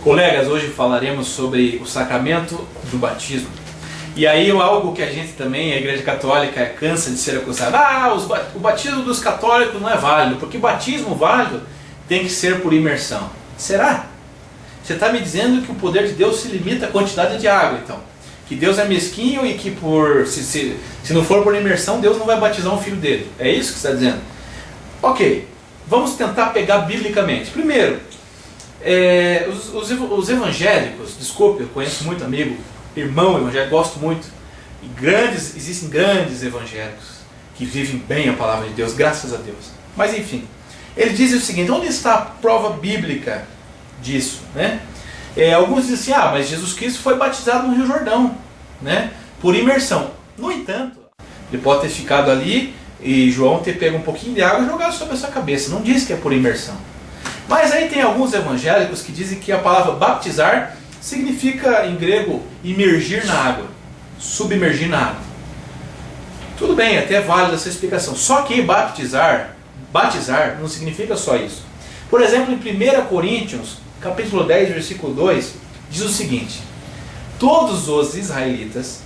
Colegas, hoje falaremos sobre o sacramento do batismo. E aí algo que a gente também, a Igreja Católica, cansa de ser acusada. O batismo dos católicos não é válido, porque batismo válido tem que ser por imersão. Será? Você está me dizendo que o poder de Deus se limita à quantidade de água, então? Que Deus é mesquinho e que se não for por imersão, Deus não vai batizar um filho dele. É isso que você está dizendo? Ok, vamos tentar pegar biblicamente. Primeiro, os evangélicos, desculpe, eu conheço muito amigo, irmão evangélico, gosto muito, existem grandes evangélicos que vivem bem a palavra de Deus, graças a Deus. Mas enfim, ele diz o seguinte: onde está a prova bíblica disso? Né? Alguns dizem assim, mas Jesus Cristo foi batizado no Rio Jordão, né? Por imersão. No entanto, ele pode ter ficado ali e João ter pego um pouquinho de água e jogado sobre a sua cabeça. Não diz que é por imersão. Mas aí tem alguns evangélicos que dizem que a palavra batizar significa em grego imergir na água, submergir na água. Tudo bem, até é válida essa explicação. Só que batizar não significa só isso. Por exemplo, em 1 Coríntios, capítulo 10, versículo 2, diz o seguinte: todos os israelitas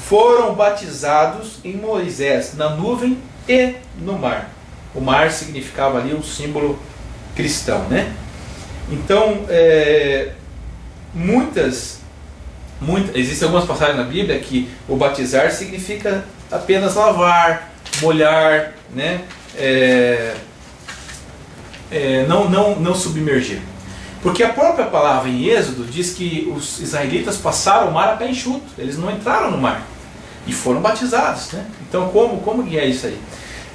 foram batizados em Moisés, na nuvem e no mar. O mar significava ali um símbolo cristão, né? Então, existem algumas passagens na Bíblia que o batizar significa apenas lavar, molhar, né? Não submergir. Porque a própria palavra em Êxodo diz que os israelitas passaram o mar a pé enxuto, eles não entraram no mar e foram batizados, né? Então como que é isso aí?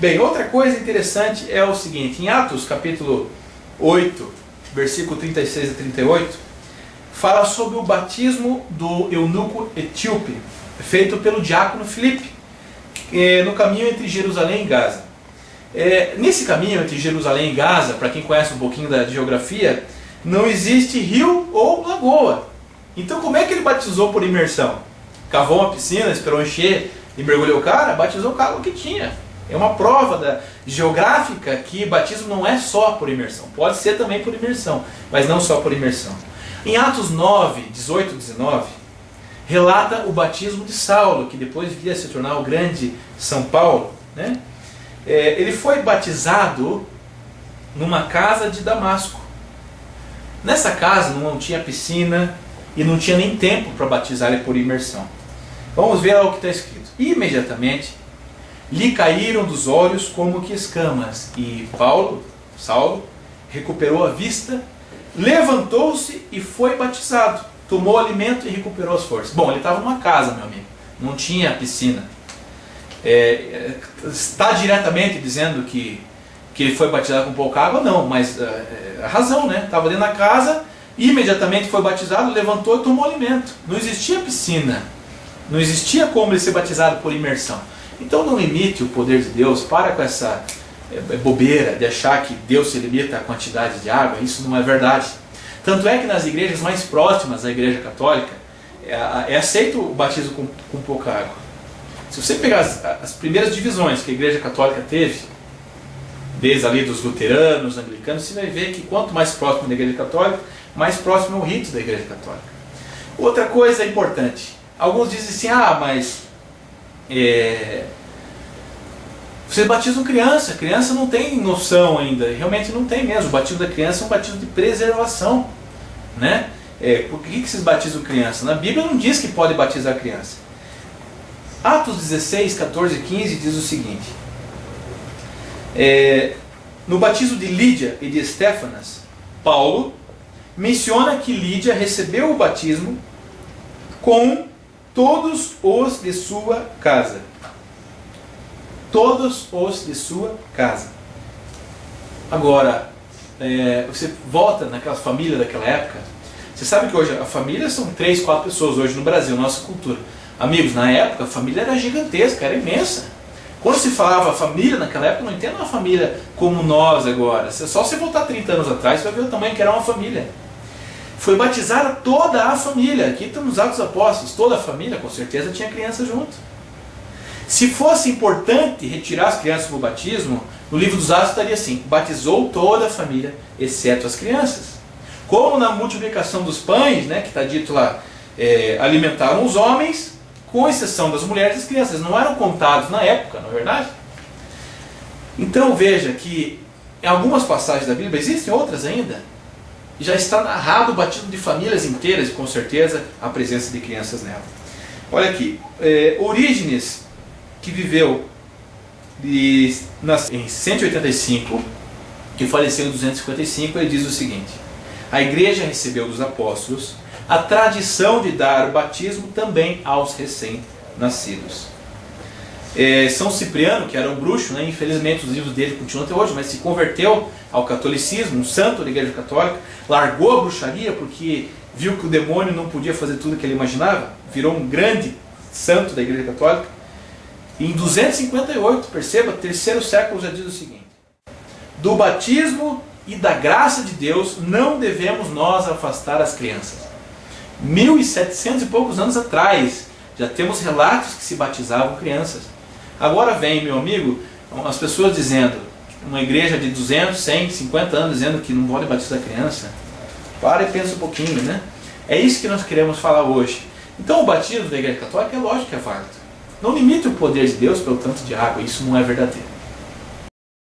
Bem, outra coisa interessante é o seguinte: em Atos capítulo 8, versículo 36 a 38, fala sobre o batismo do eunuco etíope, feito pelo diácono Filipe, no caminho entre Jerusalém e Gaza. Nesse caminho entre Jerusalém e Gaza, para quem conhece um pouquinho da geografia, não existe rio ou lagoa. Então como é que ele batizou por imersão? Cavou uma piscina, esperou encher e mergulhou o cara? Batizou com a água que tinha. É uma prova geográfica que batismo não é só por imersão. Pode ser também por imersão, mas não só por imersão. Em Atos 9, 18 e 19, relata o batismo de Saulo, que depois viria a se tornar o grande São Paulo, né? Ele foi batizado numa casa de Damasco. Nessa casa não tinha piscina e não tinha nem tempo para batizar ele por imersão. Vamos ver lá o que está escrito. Imediatamente lhe caíram dos olhos como que escamas, e Saulo, recuperou a vista, levantou-se e foi batizado. Tomou alimento e recuperou as forças. Bom, ele estava numa casa, meu amigo, não tinha piscina. Está diretamente dizendo que ele foi batizado com pouca água? Não, mas a razão, né? Estava dentro da casa, imediatamente foi batizado, levantou e tomou alimento. Não existia piscina, não existia como ele ser batizado por imersão. Então não limite o poder de Deus, para com essa bobeira de achar que Deus se limita à quantidade de água. Isso não é verdade. Tanto é que nas igrejas mais próximas da Igreja Católica é aceito o batismo com pouca água. Se você pegar as primeiras divisões que a Igreja Católica teve, desde ali dos luteranos, anglicanos, você vai ver que quanto mais próximo da Igreja Católica, mais próximo é o rito da Igreja Católica. Outra coisa importante: alguns dizem assim, mas vocês batizam criança não tem noção ainda. Realmente não tem mesmo. O batismo da criança é um batismo de preservação, né? Por que vocês batizam criança? Na Bíblia não diz que pode batizar criança. Atos 16, 14 e 15 diz o seguinte: no batismo de Lídia e de Estéfanas, Paulo menciona que Lídia recebeu o batismo com todos os de sua casa. Todos os de sua casa. Agora, você volta naquela família daquela época. Você sabe que hoje a família são 3, 4 pessoas hoje no Brasil, nossa cultura. Amigos, na época a família era gigantesca, era imensa. Quando se falava família naquela época, não entenda uma família como nós agora. Só se voltar 30 anos atrás, você vai ver o tamanho que era uma família. Foi batizada toda a família. Aqui estamos nos Atos Apóstolos. Toda a família, com certeza, tinha criança junto. Se fosse importante retirar as crianças do batismo, no livro dos Atos estaria assim: batizou toda a família, exceto as crianças. Como na multiplicação dos pães, né, que está dito lá, alimentaram os homens, com exceção das mulheres e das crianças. Não eram contados na época, não é verdade? Então veja que em algumas passagens da Bíblia, existem outras ainda, já está narrado o batismo de famílias inteiras e com certeza a presença de crianças nela. Olha aqui, Orígenes, que viveu em 185 e faleceu em 255, ele diz o seguinte: a igreja recebeu dos apóstolos a tradição de dar o batismo também aos recém-nascidos. São Cipriano, que era um bruxo, né, infelizmente os livros dele continuam até hoje, mas se converteu ao catolicismo, um santo da igreja católica, largou a bruxaria porque viu que o demônio não podia fazer tudo o que ele imaginava, virou um grande santo da igreja católica. E em 258, perceba, terceiro século, já diz o seguinte: do batismo e da graça de Deus não devemos nós afastar as crianças. 1700 e poucos anos atrás, já temos relatos que se batizavam crianças. Agora vem, meu amigo, as pessoas dizendo, uma igreja de 200, 100, 50 anos dizendo que não pode batizar criança. Para e pensa um pouquinho, né? É isso que nós queremos falar hoje. Então o batismo da igreja católica é lógico que é válido. Não limite o poder de Deus pelo tanto de água, isso não é verdadeiro.